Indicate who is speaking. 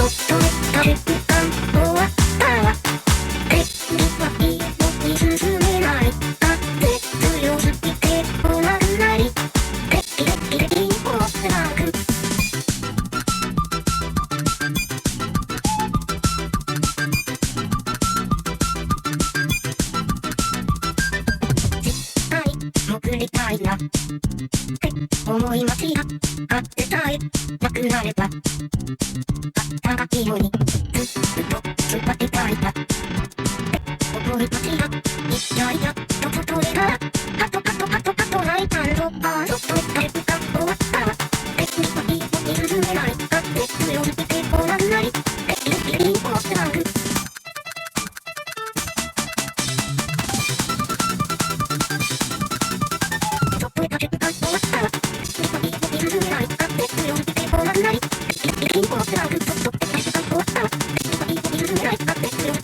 Speaker 1: っとした瞬間終わったわ。敵はいいのに進めない。風強すぎて来なくなり。敵にもなく。絶対潜りたいなって思いますが、あってさえなくなれば、あったかいようにずっと座ってたいなって思いますが、いやいやとそれならハト泣いたんぞ。あそっとタイプが終わったわ。敵はいいのに進めない。風強すぎて来なくなり。敵にもなく。ちょっとした瞬間終わったわ。敵はいいのに進めない。風強すぎて来なくなり。敵にもなく。ちょっとした瞬間終わったわ。敵はいいのに進めない。風強すぎて